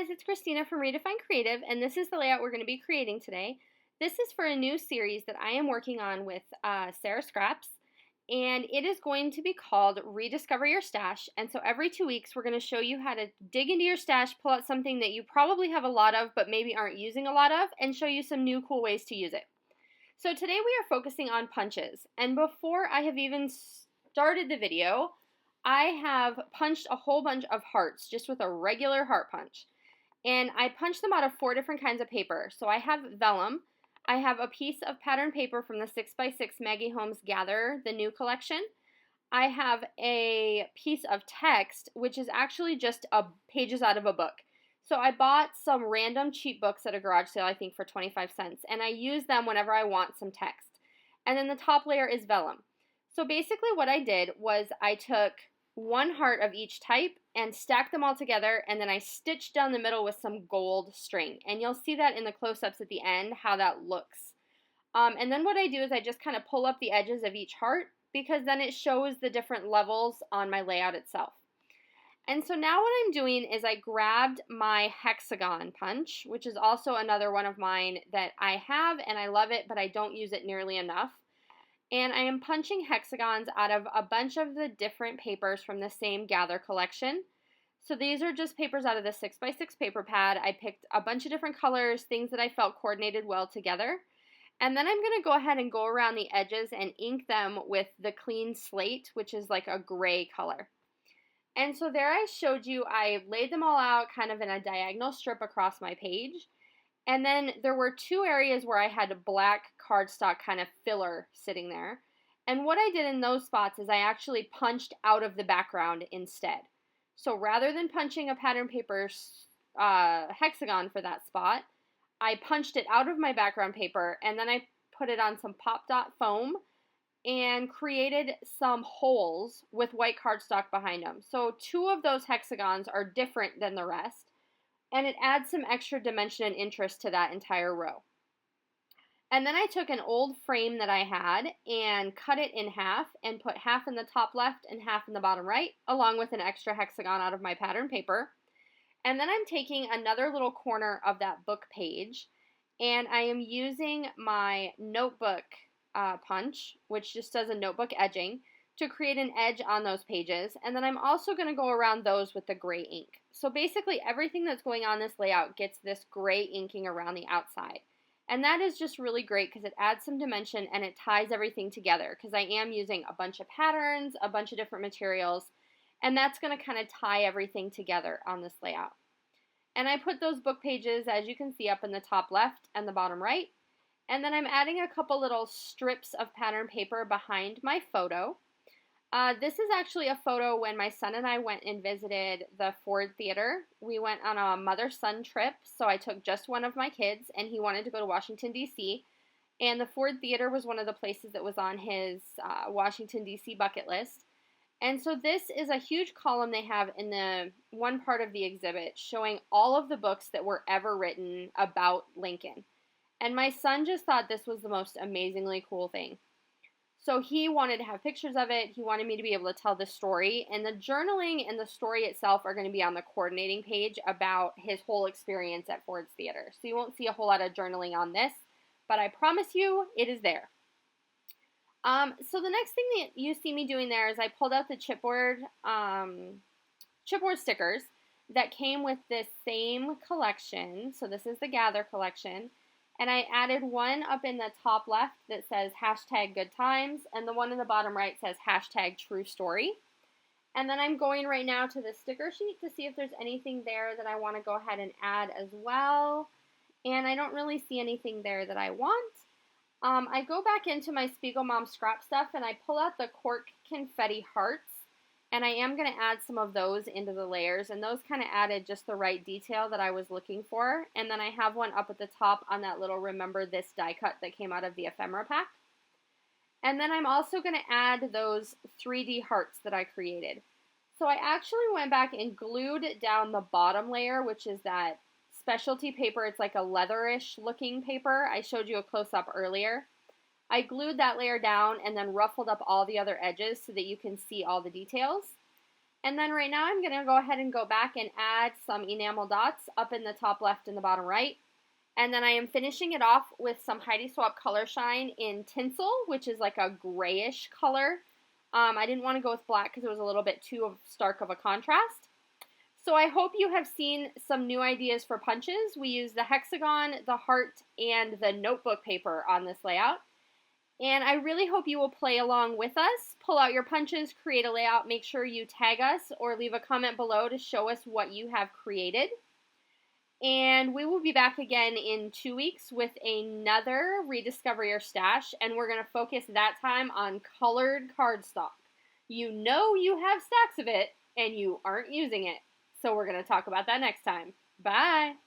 guys, it's Christina from Redefine Creative, and this is the layout we're going to be creating today. This is for a new series that I am working on with Sarah Scraps, and it is going to be called Rediscover Your Stash. And so every 2 weeks, we're going to show you how to dig into your stash, pull out something that you probably have a lot of, but maybe aren't using a lot of, and show you some new cool ways to use it. So today we are focusing on punches, and before I have even started the video, I have punched a whole bunch of hearts just with a regular heart punch. And I punched them out of 4 different kinds of paper. So I have vellum, I have a piece of pattern paper from the 6x6 Maggie Holmes Gather, the new collection. I have a piece of text, which is actually just pages out of a book. So I bought some random cheap books at a garage sale, I think for 25 cents, and I use them whenever I want some text. And then the top layer is vellum. So basically what I did was I took one heart of each type and stacked them all together, and then I stitched down the middle with some gold string. And you'll see that in the close-ups at the end, how that looks. And then what I do is I just kind of pull up the edges of each heart, because then it shows the different levels on my layout itself. And so now what I'm doing is I grabbed my hexagon punch, which is also another one of mine that I have, and I love it, but I don't use it nearly enough. And I am punching hexagons out of a bunch of the different papers from the same Gather collection. So these are just papers out of the 6x6 paper pad. I picked a bunch of different colors, things that I felt coordinated well together. And then I'm going to go ahead and go around the edges and ink them with the clean slate, which is like a gray color. And so there I showed you, I laid them all out kind of in a diagonal strip across my page. And then there were 2 areas where I had a black cardstock kind of filler sitting there. And what I did in those spots is I actually punched out of the background instead. So rather than punching a pattern paper hexagon for that spot, I punched it out of my background paper, and then I put it on some pop dot foam and created some holes with white cardstock behind them. So 2 of those hexagons are different than the rest, and it adds some extra dimension and interest to that entire row. And then I took an old frame that I had and cut it in half and put half in the top left and half in the bottom right, along with an extra hexagon out of my pattern paper. And then I'm taking another little corner of that book page, and I am using my notebook punch, which just does a notebook edging, to create an edge on those pages. And then I'm also going to go around those with the gray ink. So basically everything that's going on this layout gets this gray inking around the outside. And that is just really great because it adds some dimension and it ties everything together, because I am using a bunch of patterns, a bunch of different materials, and that's going to kind of tie everything together on this layout. And I put those book pages, as you can see, up in the top left and the bottom right. And then I'm adding a couple little strips of pattern paper behind my photo. This is actually a photo when my son and I went and visited the Ford Theater. We went on a mother-son trip, so I took just one of my kids, and he wanted to go to Washington, D.C., and the Ford Theater was one of the places that was on his Washington, D.C. bucket list. And so this is a huge column they have in the one part of the exhibit showing all of the books that were ever written about Lincoln. And my son just thought this was the most amazingly cool thing. So he wanted to have pictures of it. He wanted me to be able to tell the story. And the journaling and the story itself are going to be on the coordinating page about his whole experience at Ford's Theater. So you won't see a whole lot of journaling on this, but I promise you it is there. So the next thing that you see me doing there is I pulled out the chipboard stickers that came with this same collection. So this is the Gather collection. And I added one up in the top left that says #GoodTimes, and the one in the bottom right says #TrueStory. And then I'm going right now to the sticker sheet to see if there's anything there that I want to go ahead and add as well. And I don't really see anything there that I want. I go back into my Spiegel Mom scrap stuff and I pull out the cork confetti hearts. And I am going to add some of those into the layers, and those kind of added just the right detail that I was looking for. And then I have one up at the top on that little Remember This die cut that came out of the ephemera pack. And then I'm also going to add those 3D hearts that I created. So I actually went back and glued down the bottom layer, which is that specialty paper. It's like a leatherish looking paper. I showed you a close-up earlier. I glued that layer down and then ruffled up all the other edges so that you can see all the details. And then right now I'm going to go ahead and go back and add some enamel dots up in the top left and the bottom right. And then I am finishing it off with some Heidi Swapp Color Shine in Tinsel, which is like a grayish color. I didn't want to go with black because it was a little bit too stark of a contrast. So I hope you have seen some new ideas for punches. We use the hexagon, the heart, and the notebook paper on this layout. And I really hope you will play along with us. Pull out your punches, create a layout, make sure you tag us or leave a comment below to show us what you have created. And we will be back again in 2 weeks with another Rediscover Your Stash, and we're going to focus that time on colored cardstock. You know you have stacks of it, and you aren't using it. So we're going to talk about that next time. Bye!